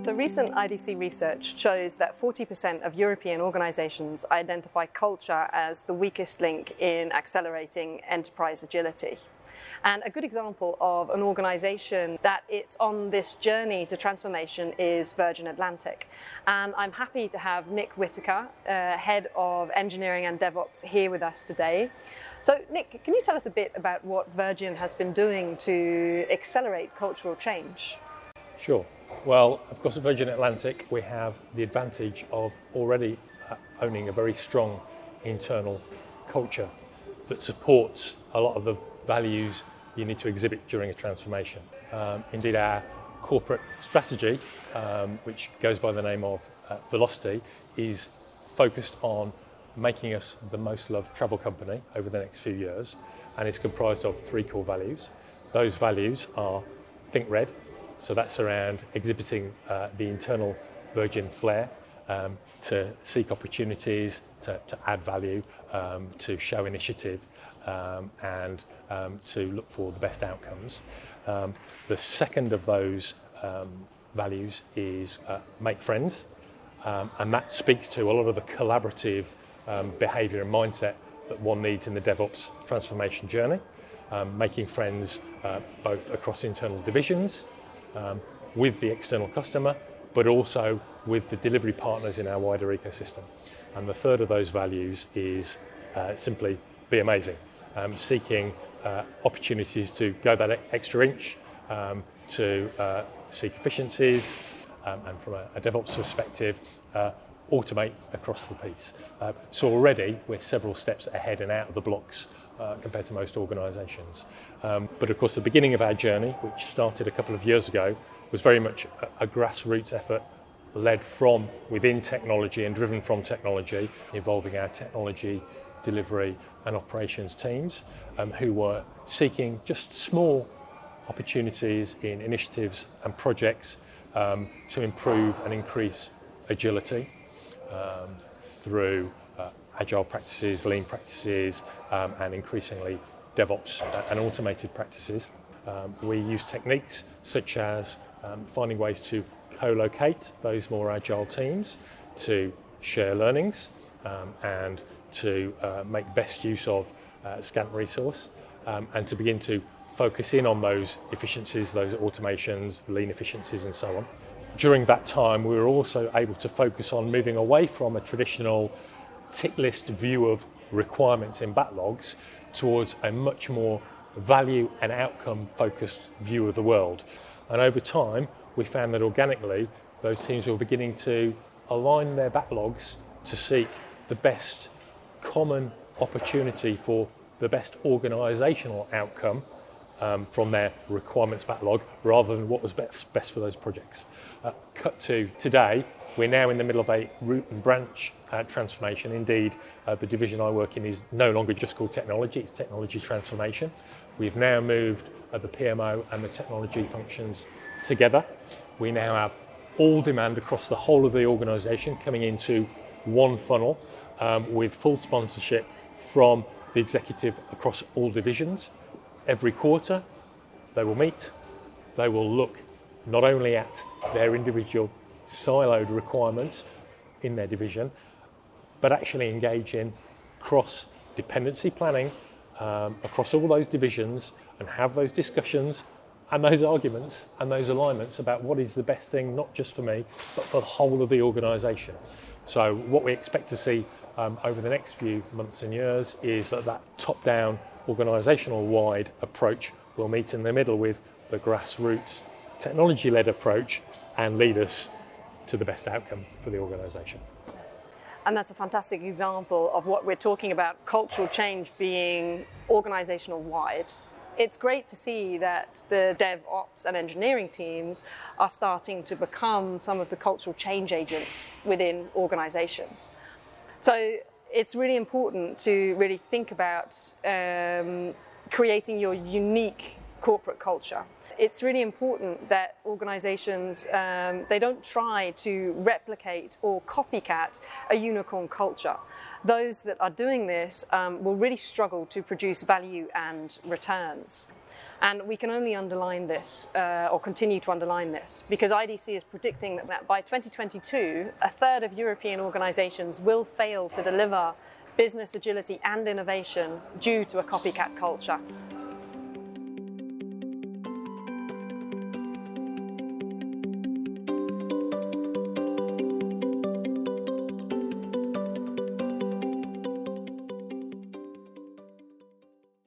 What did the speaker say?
So recent IDC research shows that 40% of European organizations identify culture as the weakest link in accelerating enterprise agility. And a good example of an organization that it's on this journey to transformation is Virgin Atlantic. And I'm happy to have Nic Whittaker, Head of Engineering and DevOps, here with us today. So Nic, can you tell us a bit about what Virgin has been doing to accelerate cultural change? Sure. Well, of course, at Virgin Atlantic, we have the advantage of already owning a very strong internal culture that supports a lot of the values you need to exhibit during a transformation. Indeed, our corporate strategy, which goes by the name of Velocity, is focused on making us the most loved travel company over the next few years, and it's comprised of three core values. Those values are Think Red, so that's around exhibiting the internal Virgin flair, to seek opportunities, to add value, to show initiative, and to look for the best outcomes. The second of those values is Make Friends, and that speaks to a lot of the collaborative behaviour and mindset that one needs in the DevOps transformation journey, making friends both across internal divisions, with the external customer, but also with the delivery partners in our wider ecosystem. And the third of those values is simply be amazing, seeking opportunities to go that extra inch, to seek efficiencies, and from a DevOps perspective, automate across the piece. So already we're several steps ahead and out of the blocks compared to most organisations. But of course the beginning of our journey, which started a couple of years ago, was very much a grassroots effort led from within technology and driven from technology, involving our technology, delivery and operations teams, who were seeking just small opportunities in initiatives and projects to improve and increase agility through agile practices, lean practices, and increasingly DevOps and automated practices. We use techniques such as finding ways to co-locate those more agile teams, to share learnings, and to make best use of scant resource, and to begin to focus in on those efficiencies, those automations, the lean efficiencies and so on. During that time, we were also able to focus on moving away from a traditional tick list view of requirements in backlogs towards a much more value and outcome focused view of the world. And over time, we found that organically, those teams were beginning to align their backlogs to seek the best common opportunity for the best organisational outcome from their requirements backlog, rather than what was best for those projects. Cut to today, we're now in the middle of a root and branch transformation. Indeed, the division I work in is no longer just called technology, it's technology transformation. We've now moved the PMO and the technology functions together. We now have all demand across the whole of the organisation coming into one funnel, with full sponsorship from the executive across all divisions. Every quarter, they will meet, they will look not only at their individual siloed requirements in their division, but actually engage in cross-dependency planning across all those divisions and have those discussions and those arguments and those alignments about what is the best thing, not just for me, but for the whole of the organisation. So what we expect to see over the next few months and years is that top-down organisational-wide approach will meet in the middle with the grassroots technology-led approach and lead us to the best outcome for the organisation. And that's a fantastic example of what we're talking about, cultural change being organisational-wide. It's great to see that the DevOps and engineering teams are starting to become some of the cultural change agents within organisations. So it's really important to really think about creating your unique corporate culture. It's really important that organisations, they don't try to replicate or copycat a unicorn culture. Those that are doing this will really struggle to produce value and returns. And we can only underline this, or continue to underline this, because IDC is predicting that by 2022, a third of European organizations will fail to deliver business agility and innovation due to a copycat culture.